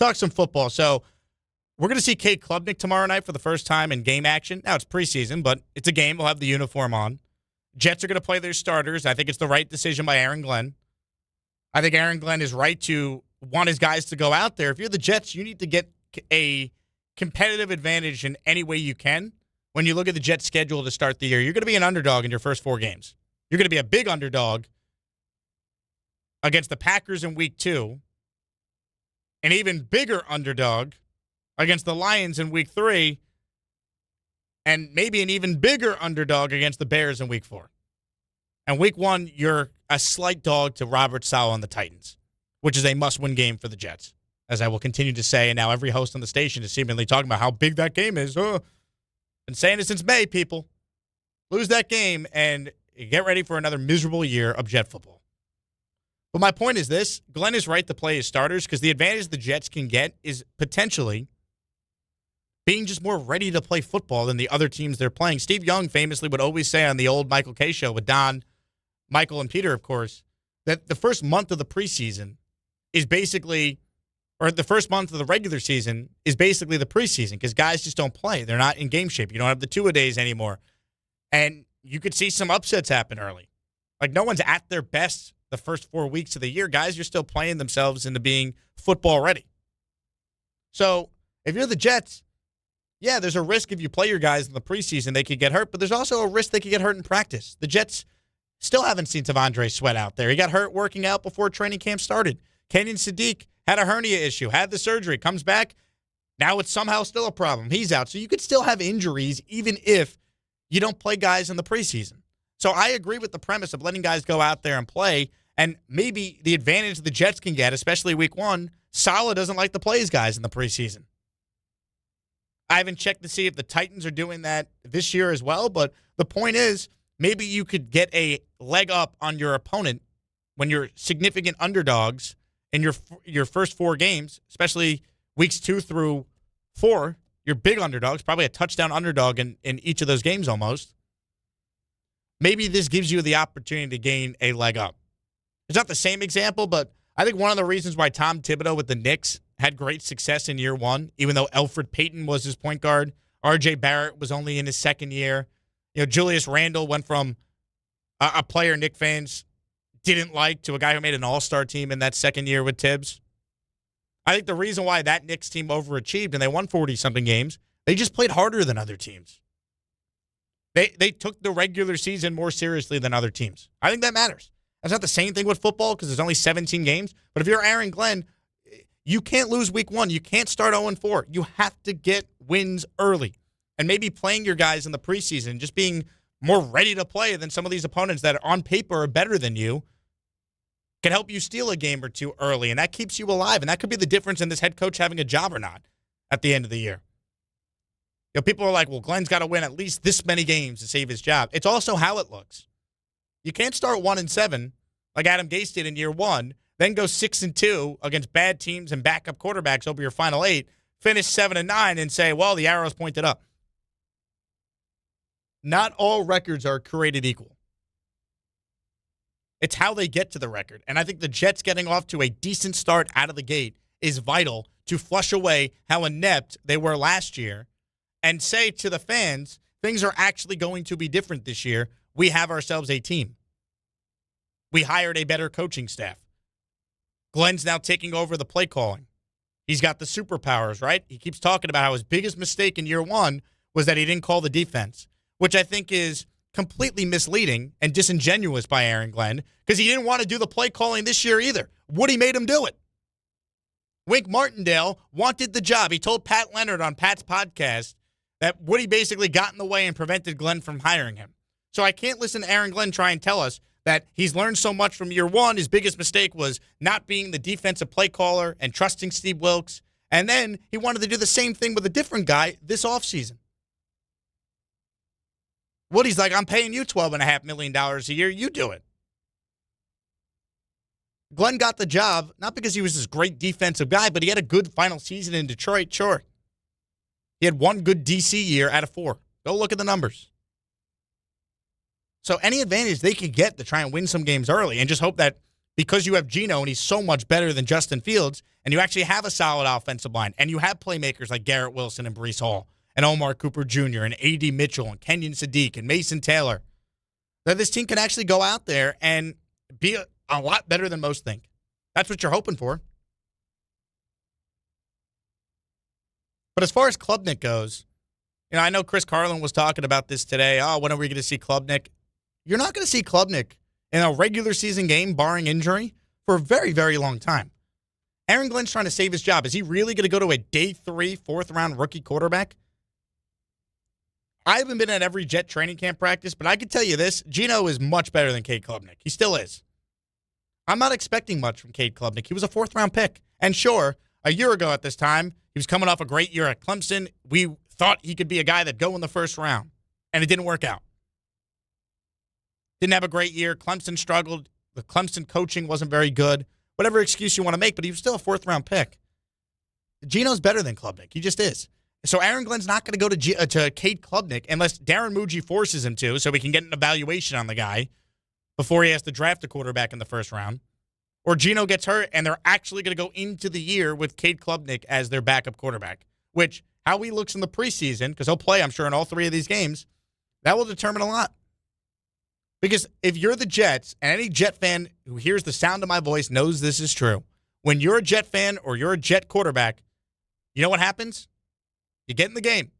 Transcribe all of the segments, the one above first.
talk some football. So we're going to see Kate Klubnik tomorrow night for the first time in game action. Now, it's preseason, but it's a game. We'll have the uniform on. Jets are going to play their starters. I think it's the right decision by Aaron Glenn. I think Aaron Glenn is right to want his guys to go out there. If you're the Jets, you need to get a competitive advantage in any way you can. When you look at the Jets' schedule to start the year, you're going to be an underdog in your first 4 games. You're going to be a big underdog against the Packers in week 2, an even bigger underdog against the Lions in week 3, and maybe an even bigger underdog against the Bears in week 4. And week 1, you're a slight dog to Robert Saleh and the Titans, which is a must-win game for the Jets, as I will continue to say. And now every host on the station is seemingly talking about how big that game is. Been saying it since May, people. Lose that game and get ready for another miserable year of Jet football. But my point is this. Glenn is right to play his starters because the advantage the Jets can get is potentially being just more ready to play football than the other teams they're playing. Steve Young famously would always say on the old Michael K show with Don, Michael, and Peter, of course, that the first month of the preseason is basically, or the first month of the regular season is basically the preseason because guys just don't play. They're not in game shape. You don't have the two-a-days anymore. And you could see some upsets happen early. Like, no one's at their best the first 4 weeks of the year. Guys are still playing themselves into being football ready. So if you're the Jets, yeah, there's a risk if you play your guys in the preseason, they could get hurt, but there's also a risk they could get hurt in practice. The Jets still haven't seen Tavondre Sweat out there. He got hurt working out before training camp started. Kenyon Sadiq had a hernia issue, had the surgery, comes back. Now it's somehow still a problem. He's out. So you could still have injuries even if you don't play guys in the preseason. So I agree with the premise of letting guys go out there and play, and maybe the advantage the Jets can get, especially week 1, Saleh doesn't like to play his guys in the preseason. I haven't checked to see if the Titans are doing that this year as well, but the point is maybe you could get a leg up on your opponent when you're significant underdogs in your first 4 games, especially weeks 2 through 4. You're big underdogs, probably a touchdown underdog in each of those games almost. Maybe this gives you the opportunity to gain a leg up. It's not the same example, but I think one of the reasons why Tom Thibodeau with the Knicks had great success in year 1, even though Elfrid Payton was his point guard, R.J. Barrett was only in his second year. You know, Julius Randle went from a player Knicks fans didn't like to a guy who made an all-star team in that second year with Tibbs. I think the reason why that Knicks team overachieved and they won 40-something games, they just played harder than other teams. They took the regular season more seriously than other teams. I think that matters. That's not the same thing with football because there's only 17 games. But if you're Aaron Glenn, you can't lose week 1. You can't start 0-4. You have to get wins early. And maybe playing your guys in the preseason, just being more ready to play than some of these opponents that on paper are better than you, can help you steal a game or 2 early. And that keeps you alive. And that could be the difference in this head coach having a job or not at the end of the year. You know, people are like, well, Glenn's got to win at least this many games to save his job. It's also how it looks. You can't start 1-7 like Adam Gase did in year 1, then go 6-2 against bad teams and backup quarterbacks over your final 8, finish 7-9 and say, well, the arrow's pointed up. Not all records are created equal. It's how they get to the record. And I think the Jets getting off to a decent start out of the gate is vital to flush away how inept they were last year and say to the fans, things are actually going to be different this year. We have ourselves a team. We hired a better coaching staff. Glenn's now taking over the play calling. He's got the superpowers, right? He keeps talking about how his biggest mistake in year 1 was that he didn't call the defense, which I think is completely misleading and disingenuous by Aaron Glenn because he didn't want to do the play calling this year either. Woody made him do it. Wink Martindale wanted the job. He told Pat Leonard on Pat's podcast that Woody basically got in the way and prevented Glenn from hiring him. So I can't listen to Aaron Glenn try and tell us that he's learned so much from year 1. His biggest mistake was not being the defensive play caller and trusting Steve Wilks. And then he wanted to do the same thing with a different guy this offseason. Woody's like, I'm paying you $12.5 million a year. You do it. Glenn got the job, not because he was this great defensive guy, but he had a good final season in Detroit, sure. He had 1 good DC year out of 4. Go look at the numbers. So any advantage they could get to try and win some games early and just hope that because you have Geno and he's so much better than Justin Fields, and you actually have a solid offensive line, and you have playmakers like Garrett Wilson and Breece Hall and Omar Cooper Jr. and A.D. Mitchell and Kenyon Sadiq and Mason Taylor, that this team can actually go out there and be a lot better than most think. That's what you're hoping for. But as far as Klubnik goes, I know Chris Carlin was talking about this today. Oh, when are we going to see Klubnik? You're not going to see Klubnik in a regular season game, barring injury, for a very, very long time. Aaron Glenn's trying to save his job. Is he really going to go to a day 3, 4th-round rookie quarterback? I haven't been at every Jet training camp practice, but I can tell you this. Geno is much better than Cade Klubnik. He still is. I'm not expecting much from Cade Klubnik. He was a 4th-round pick. And sure, a year ago at this time, he was coming off a great year at Clemson. We thought he could be a guy that'd go in the 1st round, and it didn't work out. Didn't have a great year. Clemson struggled. The Clemson coaching wasn't very good. Whatever excuse you want to make, but he was still a 4th-round pick. Geno's better than Klubnik. He just is. So Aaron Glenn's not going to go to Cade Klubnik unless Darren Muji forces him to, so we can get an evaluation on the guy before he has to draft a quarterback in the 1st round. Or Geno gets hurt, and they're actually going to go into the year with Cade Klubnik as their backup quarterback, which, how he looks in the preseason, because he'll play, I'm sure, in all 3 of these games, that will determine a lot. Because if you're the Jets, and any Jet fan who hears the sound of my voice knows this is true, when you're a Jet fan or you're a Jet quarterback, you know what happens? You get in the game.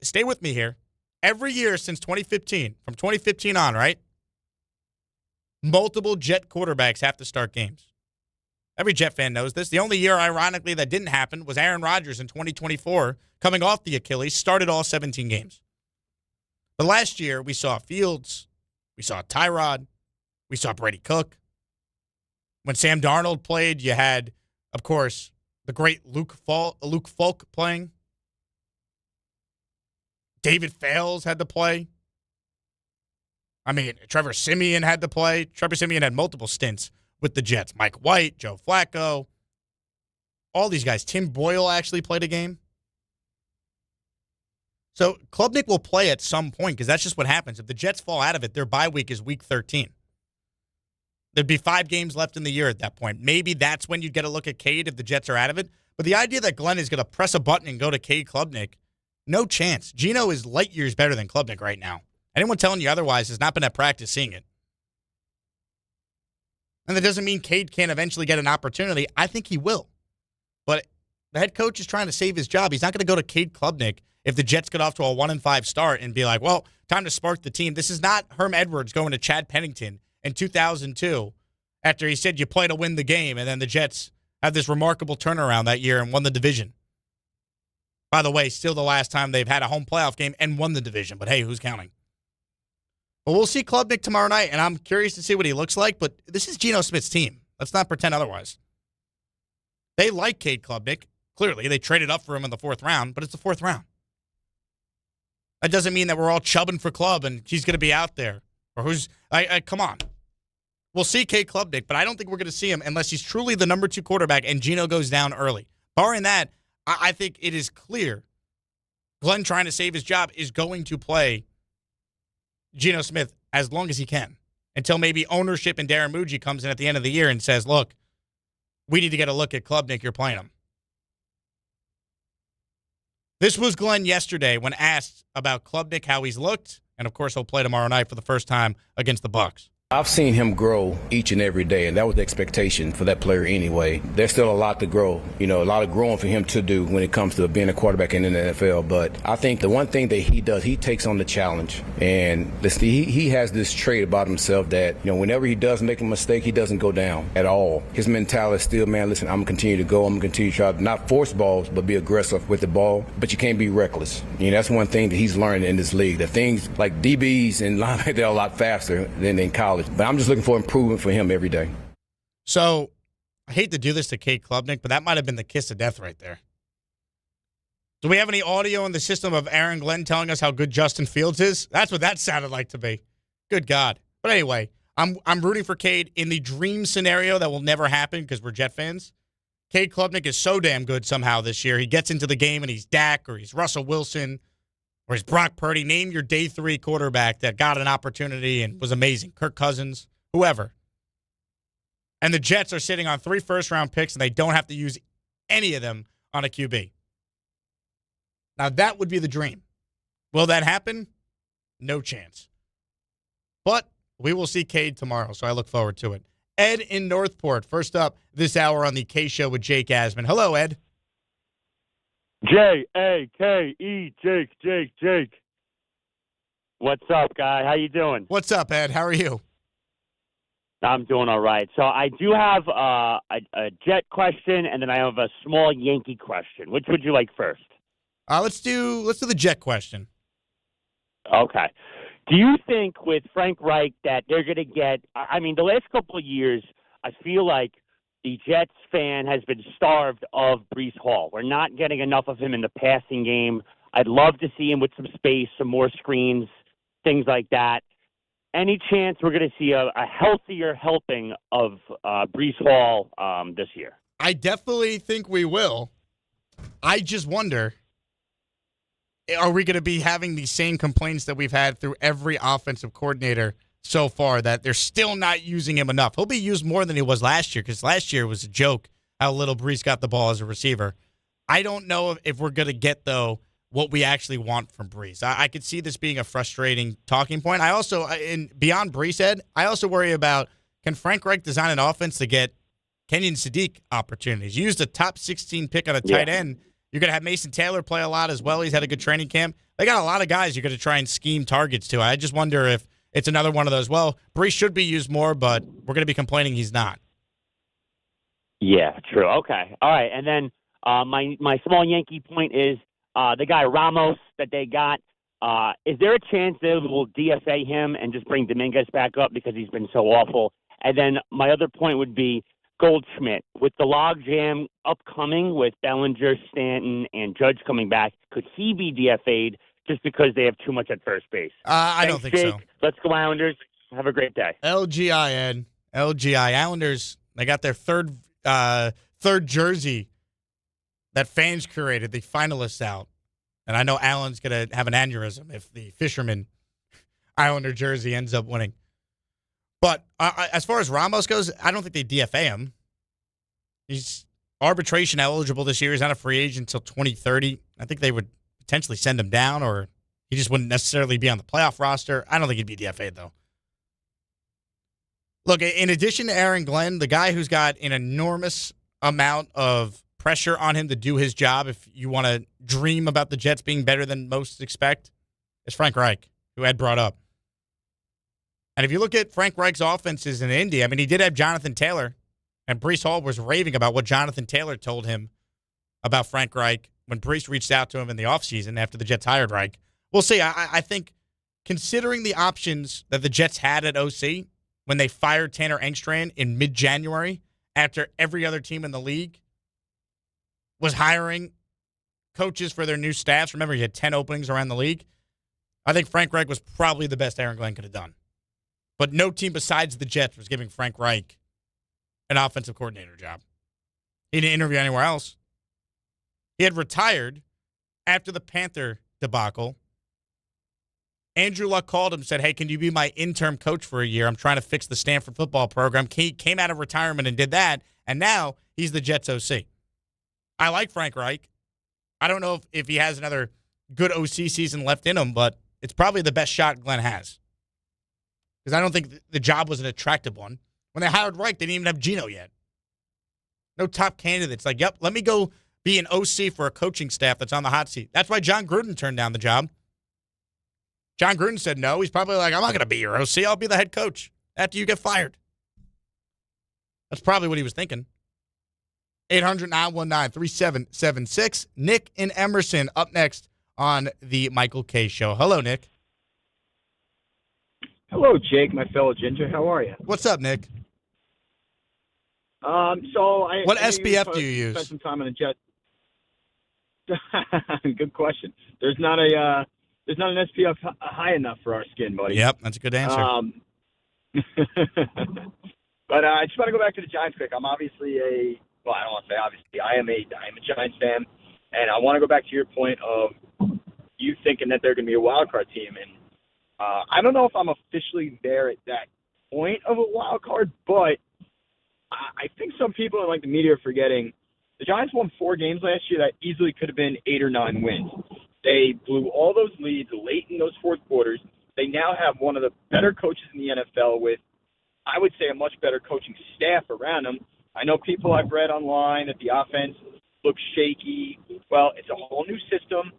Stay with me here. Every year since 2015, from 2015 on, right? Multiple Jet quarterbacks have to start games. Every Jet fan knows this. The only year, ironically, that didn't happen was Aaron Rodgers in 2024, coming off the Achilles, started all 17 games. But last year, we saw Fields, we saw Tyrod, we saw Brady Cook. When Sam Darnold played, you had, of course, the great Luke Falk playing. David Fales had to play. Trevor Siemian had to play. Trevor Siemian had multiple stints with the Jets. Mike White, Joe Flacco, all these guys. Tim Boyle actually played a game. So Klubnik will play at some point because that's just what happens. If the Jets fall out of it, their bye week is week 13. There'd be 5 games left in the year at that point. Maybe that's when you'd get a look at Cade if the Jets are out of it. But the idea that Glenn is going to press a button and go to Cade Klubnik, no chance. Geno is light years better than Klubnik right now. Anyone telling you otherwise has not been at practice seeing it. And that doesn't mean Cade can't eventually get an opportunity. I think he will. But the head coach is trying to save his job. He's not going to go to Cade Klubnik if the Jets get off to a 1-5 start and be like, well, time to spark the team. This is not Herm Edwards going to Chad Pennington in 2002 after he said you play to win the game, and then the Jets had this remarkable turnaround that year and won the division. By the way, still the last time they've had a home playoff game and won the division. But hey, who's counting? Well, we'll see Klubnik tomorrow night, and I'm curious to see what he looks like, but this is Geno Smith's team. Let's not pretend otherwise. They like Cade Klubnik. Clearly, they traded up for him in the 4th round, but it's the 4th round. That doesn't mean that we're all chubbing for Club and he's going to be out there. Or who's come on. We'll see Cade Klubnik, but I don't think we're going to see him unless he's truly the number 2 quarterback and Geno goes down early. Barring that, I think it is clear Glenn, trying to save his job, is going to play Geno Smith as long as he can until maybe ownership and Darren Muji comes in at the end of the year and says, look, we need to get a look at Klubnik. You're playing him. This was Glenn yesterday when asked about Klubnik, how he's looked, and of course he'll play tomorrow night for the first time against the Bucs. I've seen him grow each and every day, and that was the expectation for that player anyway. There's still a lot to grow, a lot of growing for him to do when it comes to being a quarterback in the NFL. But I think the one thing that he does, he takes on the challenge. And he has this trait about himself that, whenever he does make a mistake, he doesn't go down at all. His mentality is still, man, listen, I'm going to continue to go. I'm going to continue to try to not force balls, but be aggressive with the ball. But you can't be reckless. That's one thing that he's learned in this league. The things like DBs and linebackers, they're a lot faster than in college. But I'm just looking for improvement for him every day. So, I hate to do this to Cade Klubnik, but that might have been the kiss of death right there. Do we have any audio in the system of Aaron Glenn telling us how good Justin Fields is? That's what that sounded like to me. Good God. But anyway, I'm rooting for Cade in the dream scenario that will never happen because we're Jet fans. Cade Klubnik is so damn good somehow this year. He gets into the game and he's Dak or he's Russell Wilson or he's Brock Purdy. Name your day 3 quarterback that got an opportunity and was amazing. Kirk Cousins, whoever. And the Jets are sitting on 3 first-round picks, and they don't have to use any of them on a QB. Now, that would be the dream. Will that happen? No chance. But we will see Cade tomorrow, so I look forward to it. Ed in Northport, first up this hour on the K Show with Jake Asman. Hello, Ed. Jake, Jake. What's up, guy? How you doing? What's up, Ed? How are you? I'm doing all right. So I do have a Jet question, and then I have a small Yankee question. Which would you like first? Let's do the Jet question. Okay. Do you think with Frank Reich that they're going to get – I mean, the last couple of years, I feel like the Jets fan has been starved of Breece Hall. We're not getting enough of him in the passing game. I'd love to see him with some space, some more screens, things like that. Any chance we're going to see a healthier helping of Breece Hall this year? I definitely think we will. I just wonder, are we going to be having the same complaints that we've had through every offensive coordinator so far, that they're still not using him enough? He'll be used more than he was last year, because last year was a joke how little Breece got the ball as a receiver. I don't know if we're going to get, though, what we actually want from Breece. I could see this being a frustrating talking point. I also, beyond Breece, Ed, I also worry about, can Frank Reich design an offense to get Kenyon Sadiq opportunities? You used a top 16 pick on a tight end. You're going to have Mason Taylor play a lot as well. He's had a good training camp. They got a lot of guys you're going to try and scheme targets to. I just wonder if it's another one of those, well, Breece should be used more, but we're going to be complaining he's not. Yeah, true. Okay. All right. And then my small Yankee point is, the guy Ramos that they got, is there a chance they will DFA him and just bring Dominguez back up because he's been so awful? And then my other point would be Goldschmidt. With the logjam upcoming with Bellinger, Stanton, and Judge coming back, could he be DFA'd just because they have too much at first base? I don't think Jake. so. Let's go Islanders. Have a great day. LGI, Ed. LGI. Islanders, they got their third jersey that fans curated, the finalists out. And I know Allen's going to have an aneurysm if the Fisherman Islander jersey ends up winning. But as far as Ramos goes, I don't think they DFA him. He's arbitration eligible this year. He's not a free agent until 2030. I think they would potentially send him down, or he just wouldn't necessarily be on the playoff roster. I don't think he'd be DFA'd, though. Look, in addition to Aaron Glenn, the guy who's got an enormous amount of pressure on him to do his job, if you want to dream about the Jets being better than most expect, is Frank Reich, who Ed brought up. And if you look at Frank Reich's offenses in Indy, I mean, he did have Jonathan Taylor, and Breece Hall was raving about what Jonathan Taylor told him about Frank Reich when Breece reached out to him in the offseason after the Jets hired Reich. We'll see. I think considering the options that the Jets had at OC when they fired Tanner Engstrand in mid-January after every other team in the league was hiring coaches for their new staffs. Remember, he had 10 openings around the league. I think Frank Reich was probably the best Aaron Glenn could have done. But no team besides the Jets was giving Frank Reich an offensive coordinator job. He didn't interview anywhere else. He had retired after the Panther debacle. Andrew Luck called him and said, hey, can you be my interim coach for a year? I'm trying to fix the Stanford football program. He came out of retirement and did that, and now he's the Jets OC. I like Frank Reich. I don't know if he has another good OC season left in him, but it's probably the best shot Glenn has. Because I don't think the job was an attractive one. When they hired Reich, they didn't even have Geno yet. No top candidates. Like, yep, let me go be an OC for a coaching staff that's on the hot seat. That's why John Gruden turned down the job. John Gruden said no. He's probably like, I'm not going to be your OC. I'll be the head coach after you get fired. That's probably what he was thinking. 800-919-3776. Nick in Emerson up next on the Michael K. Show. Hello, Nick. Hello, Jake, my fellow ginger. How are you? What's up, Nick? What SPF do you use? Spent some time on the Jets. Good question. There's not an SPF high enough for our skin, buddy. Yep, that's a good answer. But I just want to go back to the Giants quick. I'm obviously I don't want to say obviously. I am a Giants fan, and I want to go back to your point of you thinking that they're going to be a wild card team, and I don't know if I'm officially there at that point of a wild card, but I think some people in the media are forgetting the Giants won 4 games last year that easily could have been 8 or 9 wins. They blew all those leads late in those fourth quarters. They now have one of the better coaches in the NFL with, I would say, a much better coaching staff around them. I know people I've read online that the offense looks shaky. Well, it's a whole new system.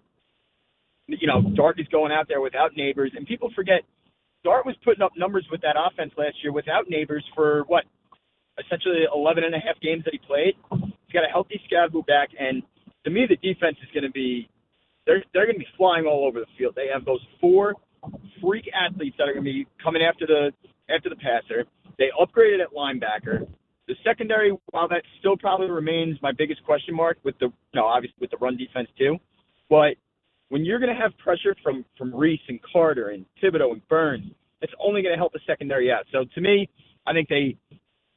Dart is going out there without Neighbors, and people forget Dart was putting up numbers with that offense last year without Neighbors for essentially 11 and a half games that he played. He's got a healthy Scadaboo back, and to me, the defense is going to be they're going to be flying all over the field. They have those 4 freak athletes that are going to be coming after the passer. They upgraded at linebacker. The secondary, while that still probably remains my biggest question mark with obviously with the run defense too, but when you're going to have pressure from Reese and Carter and Thibodeau and Burns, it's only going to help the secondary out. So to me, I think they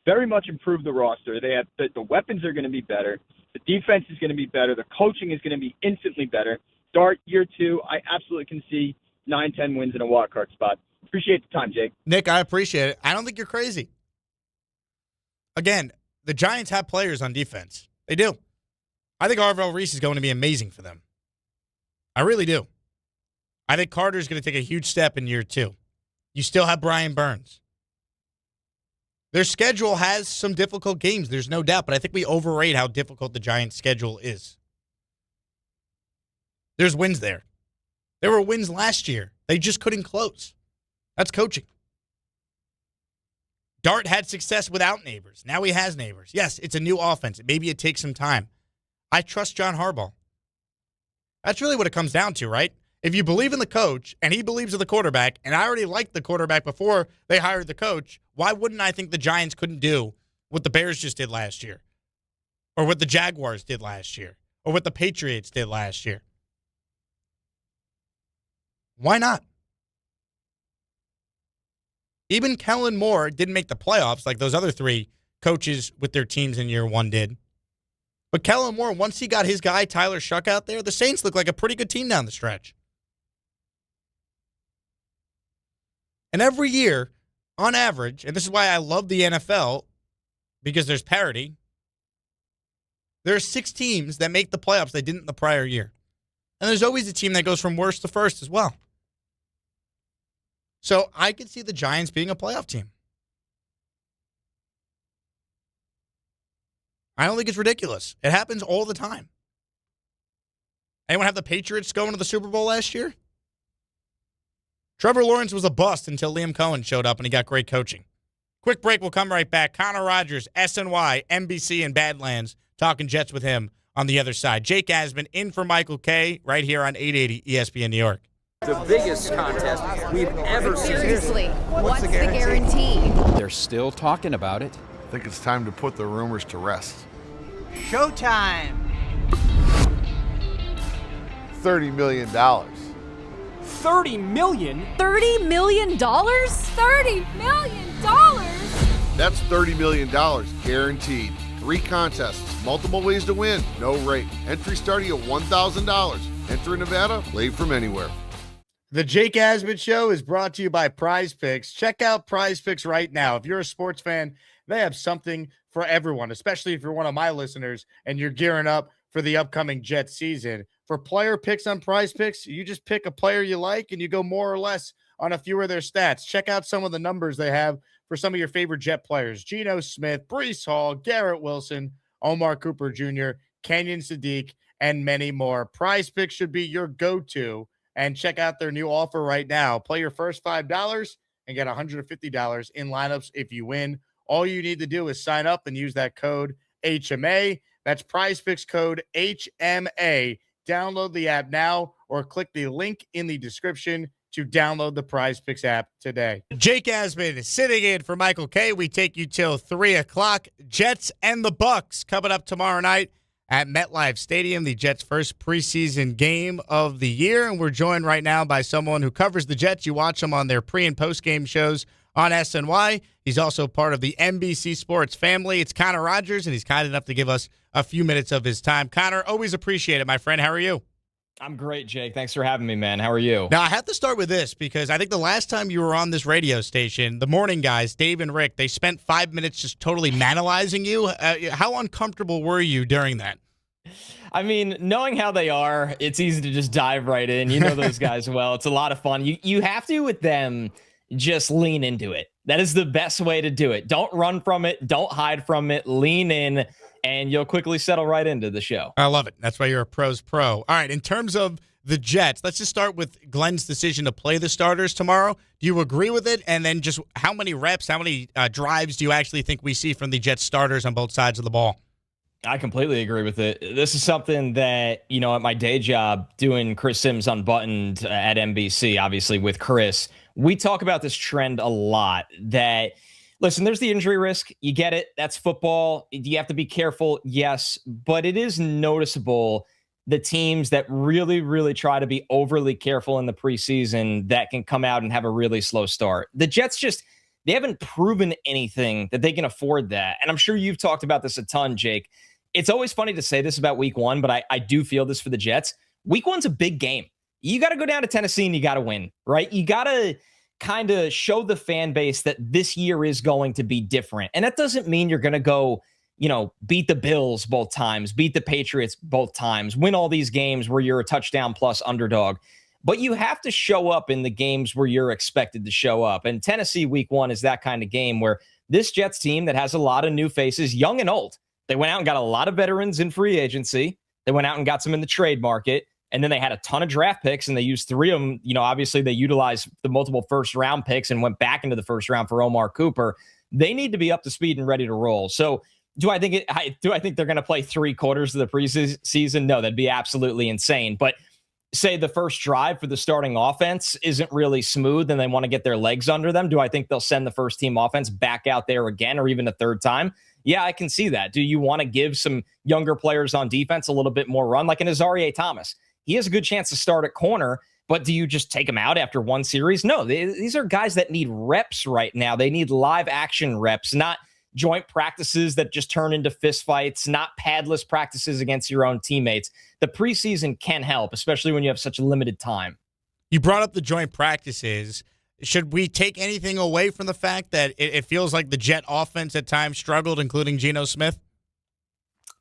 very much improved the roster. They have the weapons are going to be better. The defense is going to be better. The coaching is going to be instantly better. Dart, year 2, I absolutely can see 9-10 wins in a wild card spot. Appreciate the time, Jake. Nick, I appreciate it. I don't think you're crazy. Again, the Giants have players on defense. They do. I think Arvell Reese is going to be amazing for them. I really do. I think Carter's going to take a huge step in year 2. You still have Brian Burns. Their schedule has some difficult games, there's no doubt, but I think we overrate how difficult the Giants' schedule is. There's wins there. There were wins last year. They just couldn't close. That's coaching. Dart had success without Neighbors. Now he has Neighbors. Yes, it's a new offense. Maybe it takes some time. I trust John Harbaugh. That's really what it comes down to, right? If you believe in the coach and he believes in the quarterback, and I already liked the quarterback before they hired the coach, why wouldn't I think the Giants couldn't do what the Bears just did last year? Or what the Jaguars did last year? Or what the Patriots did last year? Why not? Even Kellen Moore didn't make the playoffs like those other 3 coaches with their teams in year 1 did. But Kellen Moore, once he got his guy Tyler Shuck out there, the Saints look like a pretty good team down the stretch. And every year, on average, and this is why I love the NFL, because there's parity, there are 6 teams that make the playoffs they didn't the prior year. And there's always a team that goes from worst to first as well. So I could see the Giants being a playoff team. I don't think it's ridiculous. It happens all the time. Anyone have the Patriots going to the Super Bowl last year? Trevor Lawrence was a bust until Liam Cohen showed up and he got great coaching. Quick break, we'll come right back. Connor Rogers, SNY, NBC, and Badlands, talking Jets with him on the other side. Jake Asman in for Michael K. right here on 880 ESPN New York. The biggest contest we've ever seen. Seriously, what's the guarantee? They're still talking about it. I think it's time to put the rumors to rest. Showtime! $30 million. $30 million? $30 million? $30 million? That's $30 million guaranteed. 3 contests, multiple ways to win, no rate. Entry starting at $1,000. Enter in Nevada, play from anywhere. The Jake Asman Show is brought to you by PrizePicks. Check out PrizePicks right now. If you're a sports fan, they have something for everyone, especially if you're one of my listeners and you're gearing up for the upcoming Jets season. For player picks on PrizePicks, you just pick a player you like and you go more or less on a few of their stats. Check out some of the numbers they have for some of your favorite Jet players. Geno Smith, Breece Hall, Garrett Wilson, Omar Cooper Jr., Kenyon Sadiq, and many more. PrizePicks should be your go-to. And check out their new offer right now. Play your first $5 and get $150 in lineups if you win. All you need to do is sign up and use that code HMA. That's PrizePicks code HMA. Download the app now or click the link in the description to download the PrizePicks app today. Jake Asman sitting in for Michael K. We take you till 3 o'clock. Jets and the Bucks coming up tomorrow night at MetLife Stadium, the Jets' first preseason game of the year. And we're joined right now by someone who covers the Jets. You watch them on their pre- and post-game shows on SNY. He's also part of the NBC Sports family. It's Connor Rogers, and he's kind enough to give us a few minutes of his time. Connor, always appreciate it, my friend. How are you? I'm great, Jake. Thanks for having me, man. How are you? Now, I have to start with this because I think the last time you were on this radio station, the morning guys, Dave and Rick, they spent 5 minutes just totally manalizing you. How uncomfortable were you during that? I mean, knowing how they are, it's easy to just dive right in. You know those guys well. It's a lot of fun. You have to, with them, just lean into it. That is the best way to do it. Don't run from it. Don't hide from it. Lean in, and you'll quickly settle right into the show. I love it. That's why you're a pro's pro. All right, in terms of the Jets, let's just start with Glenn's decision to play the starters tomorrow. Do you agree with it? And then just how many reps, how many drives do you actually think we see from the Jets starters on both sides of the ball? I completely agree with it. This is something that, at my day job, doing Chris Sims Unbuttoned at NBC, obviously with Chris, we talk about this trend a lot that, listen, there's the injury risk. You get it. That's football. You have to be careful. Yes. But it is noticeable the teams that really, really try to be overly careful in the preseason that can come out and have a really slow start. The Jets they haven't proven anything that they can afford that. And I'm sure you've talked about this a ton, Jake. It's always funny to say this about week one, but I do feel this for the Jets. Week one's a big game. You got to go down to Tennessee and you got to win, right? You got to kind of show the fan base that this year is going to be different. And that doesn't mean you're going to go, beat the Bills both times, beat the Patriots both times, win all these games where you're a touchdown plus underdog. But you have to show up in the games where you're expected to show up. And Tennessee week one is that kind of game where this Jets team that has a lot of new faces, young and old, they went out and got a lot of veterans in free agency. They went out and got some in the trade market. And then they had a ton of draft picks, and they used 3 of them. Obviously they utilized the multiple first-round picks and went back into the first round for Omar Cooper. They need to be up to speed and ready to roll. So do I think they're going to play 3 quarters of the preseason? No, that'd be absolutely insane. But say the first drive for the starting offense isn't really smooth and they want to get their legs under them, do I think they'll send the first team offense back out there again or even a third time? Yeah, I can see that. Do you want to give some younger players on defense a little bit more run? Like an Azarie Thomas. He has a good chance to start at corner, but do you just take him out after one series? No, these are guys that need reps right now. They need live action reps, not joint practices that just turn into fistfights, not padless practices against your own teammates. The preseason can help, especially when you have such a limited time. You brought up the joint practices. Should we take anything away from the fact that it feels like the Jet offense at times struggled, including Geno Smith?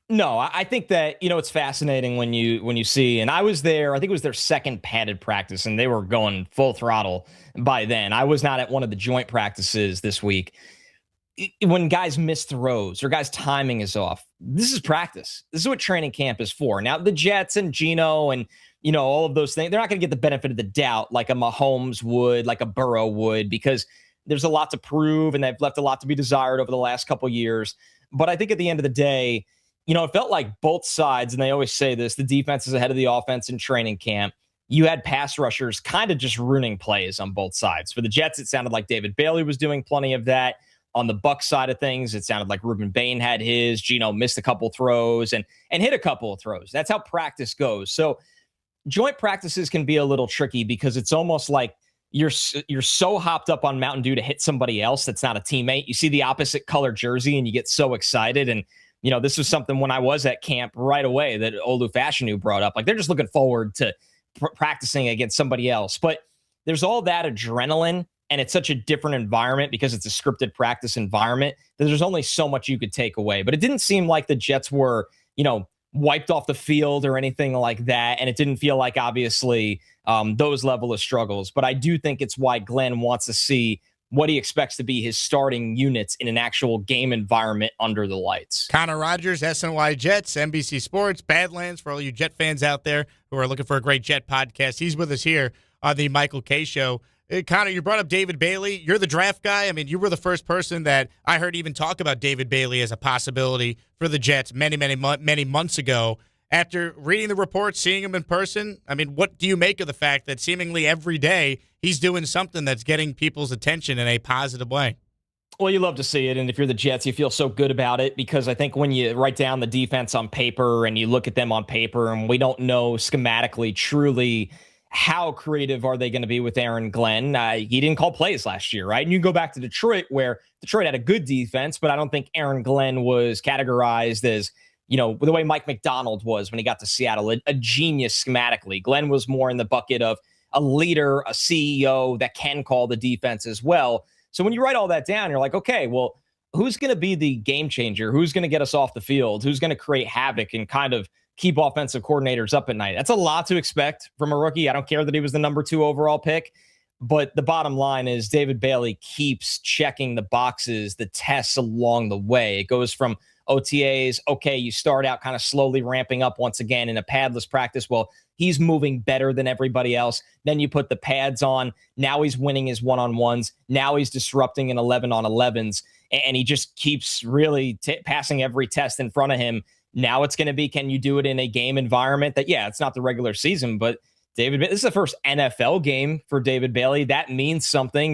No, I think that, it's fascinating when you see, and I was there, I think it was their second padded practice, and they were going full throttle by then. I was not at one of the joint practices this week. When guys miss throws or guys' timing is off, this is practice. This is what training camp is for. Now, the Jets and Geno and, all of those things, they're not going to get the benefit of the doubt like a Mahomes would, like a Burrow would, because there's a lot to prove and they've left a lot to be desired over the last couple years. But I think at the end of the day, it felt like both sides, and they always say this, the defense is ahead of the offense in training camp. You had pass rushers kind of just ruining plays on both sides. For the Jets, it sounded like David Bailey was doing plenty of that. On the Bucs side of things, it sounded like Reuben Bain had his. Geno missed a couple throws and hit a couple of throws. That's how practice goes. So joint practices can be a little tricky because it's almost like you're so hopped up on Mountain Dew to hit somebody else that's not a teammate. You see the opposite color jersey and you get so excited. And this was something when I was at camp right away that Olu Fashanu brought up. Like they're just looking forward to practicing against somebody else. But there's all that adrenaline. And it's such a different environment because it's a scripted practice environment that there's only so much you could take away. But it didn't seem like the Jets were, wiped off the field or anything like that. And it didn't feel like, obviously, those level of struggles. But I do think it's why Glenn wants to see what he expects to be his starting units in an actual game environment under the lights. Connor Rogers, SNY Jets, NBC Sports, Badlands, for all you Jet fans out there who are looking for a great Jet podcast. He's with us here on the Michael K. Show. Connor, you brought up David Bailey. You're the draft guy. I mean, you were the first person that I heard even talk about David Bailey as a possibility for the Jets many months ago. After reading the reports, seeing him in person, I mean, what do you make of the fact that seemingly every day he's doing something that's getting people's attention in a positive way? Well, you love to see it, and if you're the Jets, you feel so good about it because I think when you write down the defense on paper and you look at them on paper and we don't know schematically truly how creative are they going to be with Aaron Glenn? He didn't call plays last year, right? And you go back to Detroit where Detroit had a good defense, but I don't think Aaron Glenn was categorized as the way Mike McDonald was when he got to Seattle, a genius schematically. Glenn was more in the bucket of a leader, a CEO that can call the defense as well. So when you write all that down, you're like, okay, well, who's going to be the game changer? Who's going to get us off the field? Who's going to create havoc and kind of keep offensive coordinators up at night? That's a lot to expect from a rookie. I don't care that he was the number 2 overall pick, but the bottom line is David Bailey keeps checking the boxes, the tests along the way. It goes from OTAs, okay, you start out kind of slowly ramping up once again in a padless practice. Well, he's moving better than everybody else. Then you put the pads on. Now he's winning his one-on-ones. Now he's disrupting in 11-on-11s. And he just keeps really passing every test in front of him. Now it's going to be, can you do it in a game environment that, it's not the regular season, but this is the first NFL game for David Bailey. That means something.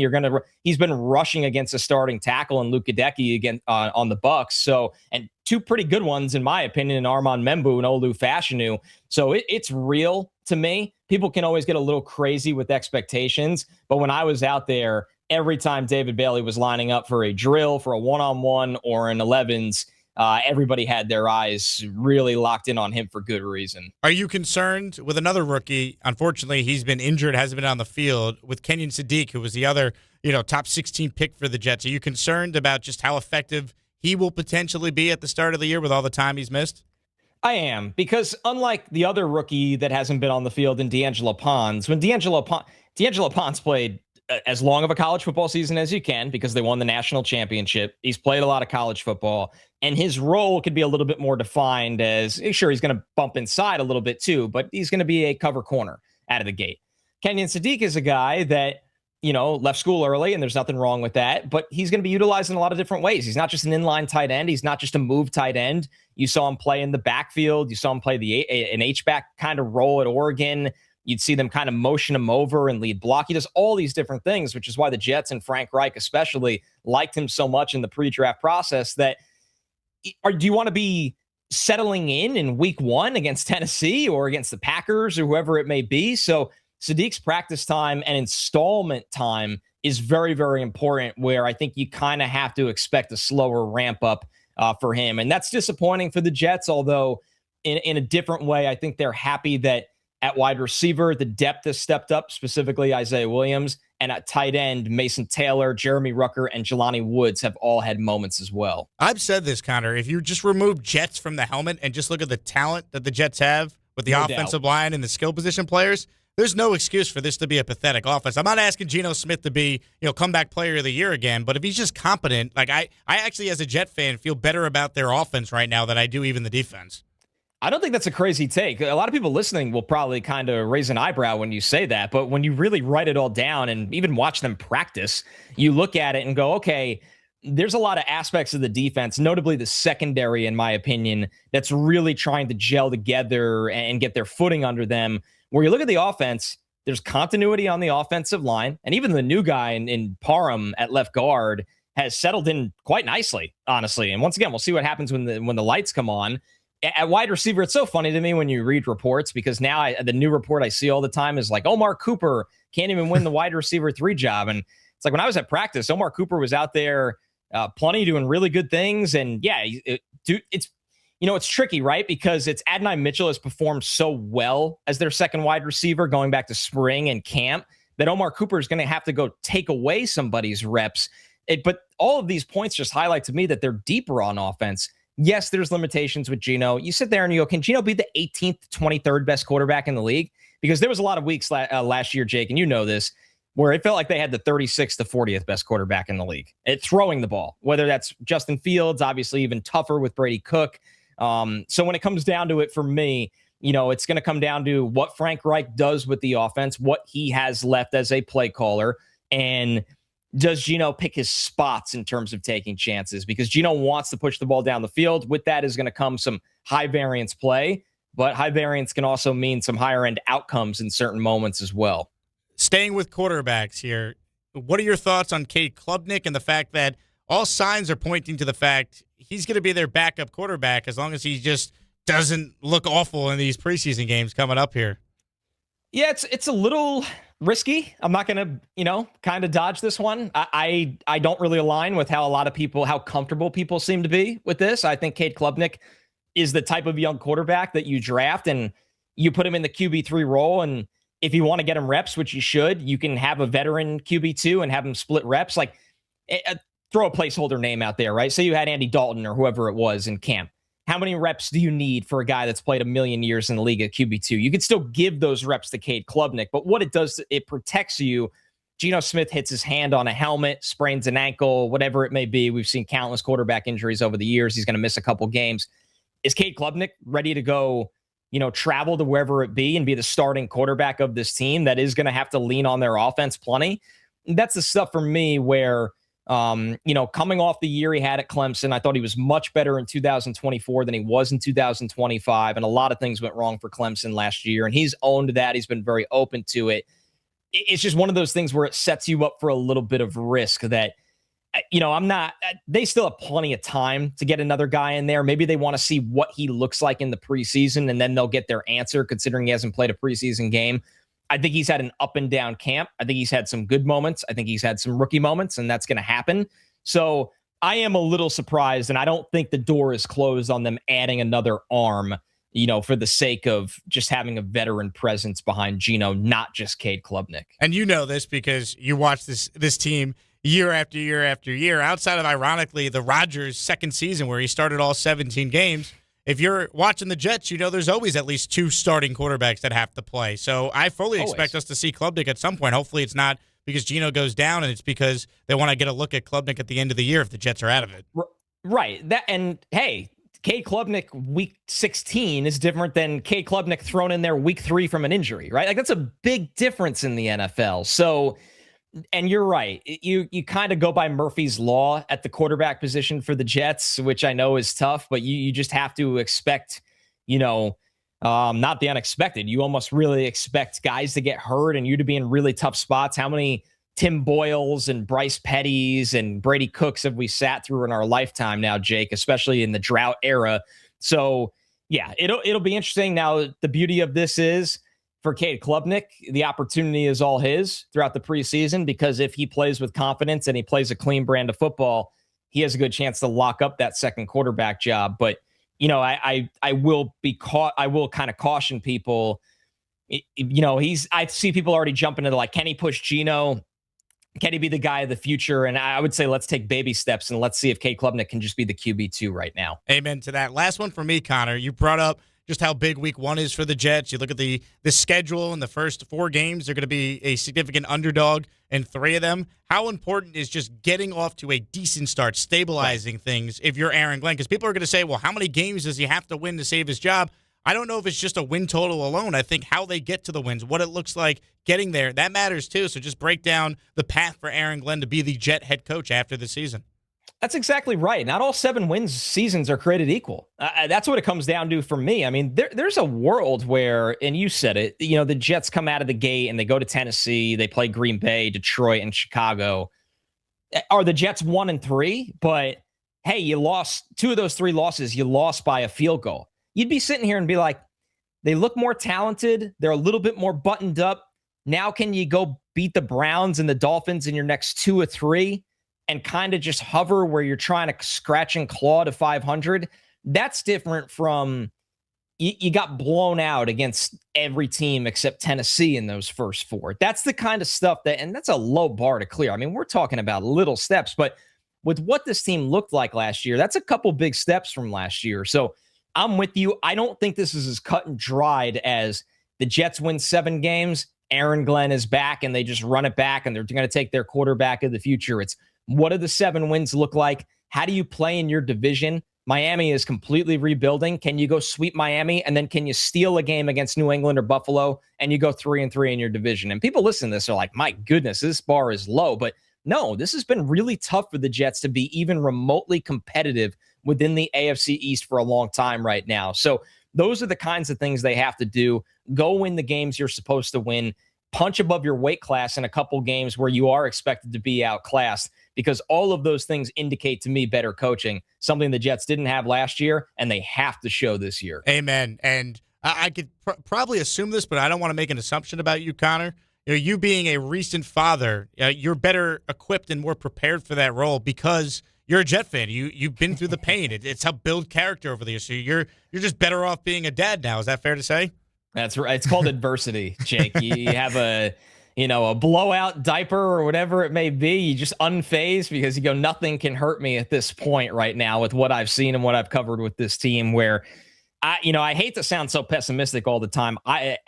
He's been rushing against a starting tackle and Luke Gadecki again on the Bucs. So, and 2 pretty good ones, in my opinion, in Armand Membu and Olu Fashanu. So it's real to me. People can always get a little crazy with expectations. But when I was out there, every time David Bailey was lining up for a drill, for a one-on-one or an 11s, everybody had their eyes really locked in on him for good reason. Are you concerned with another rookie? Unfortunately, he's been injured, hasn't been on the field, with Kenyon Sadiq, who was the other, top 16 pick for the Jets. Are you concerned about just how effective he will potentially be at the start of the year with all the time he's missed? I am, because unlike the other rookie that hasn't been on the field in D'Angelo Pons, when D'Angelo Pons played as long of a college football season as you can because they won the national championship. He's played a lot of college football, and his role could be a little bit more defined as, sure, he's going to bump inside a little bit too, but he's going to be a cover corner out of the gate. Kenyon Sadiq is a guy that, left school early, and there's nothing wrong with that, but he's going to be utilized in a lot of different ways. He's not just an inline tight end. He's not just a move tight end. You saw him play in the backfield. You saw him play an H-back kind of role at Oregon. You'd see them kind of motion him over and lead block. He does all these different things, which is why the Jets and Frank Reich especially liked him so much in the pre-draft process. Do you want to be settling in week 1 against Tennessee or against the Packers or whoever it may be? So Sadiq's practice time and installment time is very, very important, where I think you kind of have to expect a slower ramp up for him. And that's disappointing for the Jets, although in a different way, I think they're happy that at wide receiver, the depth has stepped up, specifically Isaiah Williams. And at tight end, Mason Taylor, Jeremy Rucker, and Jelani Woods have all had moments as well. I've said this, Connor. If you just remove Jets from the helmet and just look at the talent that the Jets have with the offensive line and the skill position players, there's no excuse for this to be a pathetic offense. I'm not asking Geno Smith to be, comeback player of the year again, but if he's just competent, I actually, as a Jet fan, feel better about their offense right now than I do even the defense. I don't think that's a crazy take. A lot of people listening will probably kind of raise an eyebrow when you say that, but when you really write it all down and even watch them practice, you look at it and go, okay, there's a lot of aspects of the defense, notably the secondary, in my opinion, that's really trying to gel together and get their footing under them. Where you look at the offense, there's continuity on the offensive line, and even the new guy in Parham at left guard has settled in quite nicely, honestly. And once again, we'll see what happens when the lights come on. At wide receiver, it's so funny to me when you read reports, because now the new report I see all the time is like, Omar Cooper can't even win the wide receiver 3 job. And it's like, when I was at practice, Omar Cooper was out there plenty doing really good things. And it's tricky, right? Because it's Adonai Mitchell has performed so well as their second wide receiver going back to spring and camp that Omar Cooper is going to have to go take away somebody's reps. But all of these points just highlight to me that they're deeper on offense. Yes, there's limitations with Geno. You sit there and you go, can Geno be the 18th, 23rd best quarterback in the league? Because there was a lot of weeks last year, Jake, and you know this, where it felt like they had the 36th to 40th best quarterback in the league at throwing the ball, whether that's Justin Fields, obviously even tougher with Brady Cook. So when it comes down to it for me, it's going to come down to what Frank Reich does with the offense, what he has left as a play caller, and does Geno pick his spots in terms of taking chances? Because Geno wants to push the ball down the field. With that is going to come some high variance play, but high variance can also mean some higher end outcomes in certain moments as well. Staying with quarterbacks here, what are your thoughts on Cade Klubnik and the fact that all signs are pointing to the fact he's going to be their backup quarterback as long as he just doesn't look awful in these preseason games coming up here? Yeah, it's a little risky. I'm not going to, kind of dodge this one. I don't really align with how comfortable people seem to be with this. I think Cade Klubnik is the type of young quarterback that you draft and you put him in the QB3 role. And if you want to get him reps, which you should, you can have a veteran QB2 and have him split reps. Like, throw a placeholder name out there, right? Say you had Andy Dalton or whoever it was in camp. How many reps do you need for a guy that's played a million years in the league at QB2? You could still give those reps to Cade Klubnik, but what it does, it protects you. Geno Smith hits his hand on a helmet, sprains an ankle, whatever it may be. We've seen countless quarterback injuries over the years. He's going to miss a couple games. Is Cade Klubnik ready to go, travel to wherever it be and be the starting quarterback of this team that is going to have to lean on their offense plenty? That's the stuff for me where, coming off the year he had at Clemson, I thought he was much better in 2024 than he was in 2025. And a lot of things went wrong for Clemson last year. And he's owned that. He's been very open to it. It's just one of those things where it sets you up for a little bit of risk that, they still have plenty of time to get another guy in there. Maybe they want to see what he looks like in the preseason, and then they'll get their answer considering he hasn't played a preseason game. I think he's had an up and down camp. I think he's had some good moments. I think he's had some rookie moments, and that's going to happen. So I am a little surprised, and I don't think the door is closed on them adding another arm, for the sake of just having a veteran presence behind Geno, not just Cade Klubnik. And you know this because you watch this team year after year after year, outside of, ironically, the Rodgers second season where he started all 17 games. If you're watching the Jets, there's always at least two starting quarterbacks that have to play. So I fully expect us to see Klubnik at some point. Hopefully it's not because Geno goes down and it's because they want to get a look at Klubnik at the end of the year if the Jets are out of it. Right. Hey, Cade Klubnik week 16 is different than Cade Klubnik thrown in there week 3 from an injury, right? Like, that's a big difference in the NFL. So, and you're right. You kind of go by Murphy's Law at the quarterback position for the Jets, which I know is tough, but you just have to expect, not the unexpected. You almost really expect guys to get hurt and you to be in really tough spots. How many Tim Boyles and Bryce Petties and Brady Cooks have we sat through in our lifetime now, Jake, especially in the drought era? So, yeah, it'll be interesting. Now, the beauty of this is, for Cade Klubnik, the opportunity is all his throughout the preseason, because if he plays with confidence and he plays a clean brand of football, he has a good chance to lock up that second quarterback job. But, I will kind of caution people. I see people already jumping into can he push Geno? Can he be the guy of the future? And I would say let's take baby steps and let's see if Cade Klubnik can just be the QB2 right now. Amen to that. Last one for me, Connor. You brought up just how big week 1 is for the Jets. You look at the schedule in the first 4 games, they're going to be a significant underdog in 3 of them. How important is just getting off to a decent start, stabilizing things if you're Aaron Glenn? Because people are going to say, well, how many games does he have to win to save his job? I don't know if it's just a win total alone. I think how they get to the wins, what it looks like getting there, that matters too. So just break down the path for Aaron Glenn to be the Jet head coach after the season. That's exactly right. Not all 7 wins seasons are created equal. That's what it comes down to for me. I mean, there's a world where, and you said it, the Jets come out of the gate and they go to Tennessee, they play Green Bay, Detroit, and Chicago. Are the Jets 1-3? But hey, you lost 2 of those 3 losses. You lost by a field goal. You'd be sitting here and be like, they look more talented. They're a little bit more buttoned up. Now can you go beat the Browns and the Dolphins in your next 2 or 3? And kind of just hover where you're trying to scratch and claw to 500. That's different from you got blown out against every team except Tennessee in those first 4. That's the kind of stuff and that's a low bar to clear. I mean, we're talking about little steps, but with what this team looked like last year, that's a couple big steps from last year. So I'm with you. I don't think this is as cut and dried as the Jets win 7 games, Aaron Glenn is back, and they just run it back, and they're going to take their quarterback of the future. It's what do the 7 wins look like? How do you play in your division? Miami is completely rebuilding. Can you go sweep Miami? And then can you steal a game against New England or Buffalo and you go 3-3 in your division? And people listen to this are like, my goodness, this bar is low. But no, this has been really tough for the Jets to be even remotely competitive within the AFC East for a long time right now. So those are the kinds of things they have to do. Go win the games you're supposed to win. Punch above your weight class in a couple games where you are expected to be outclassed, because all of those things indicate to me better coaching, something the Jets didn't have last year, and they have to show this year. Amen. And I could probably assume this, but I don't want to make an assumption about you, Connor. You being a recent father, you're better equipped and more prepared for that role because you're a Jet fan. You've been through the pain. It's helped build character over the years. So you're just better off being a dad now. Is that fair to say? That's right. It's called adversity, Jake. You have a blowout diaper or whatever it may be. You just unfazed because you go, nothing can hurt me at this point right now with what I've seen and what I've covered with this team. Where I hate to sound so pessimistic all the time.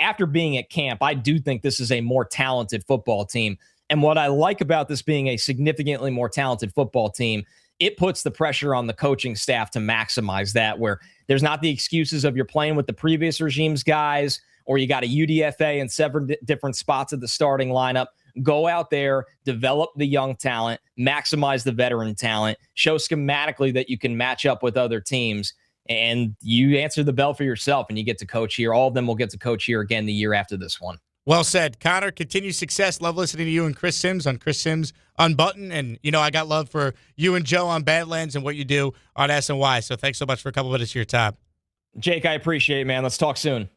After being at camp, I do think this is a more talented football team. And what I like about this being a significantly more talented football team, it puts the pressure on the coaching staff to maximize that, where there's not the excuses of you're playing with the previous regime's guys or you got a UDFA in 7 different spots of the starting lineup. Go out there, develop the young talent, maximize the veteran talent, show schematically that you can match up with other teams, and you answer the bell for yourself and you get to coach here. All of them will get to coach here again the year after this one. Well said. Connor, continued success. Love listening to you and Chris Sims on Chris Sims Unbuttoned. And, I got love for you and Joe on Badlands and what you do on SNY. So thanks so much for a couple minutes of your time. Jake, I appreciate it, man. Let's talk soon.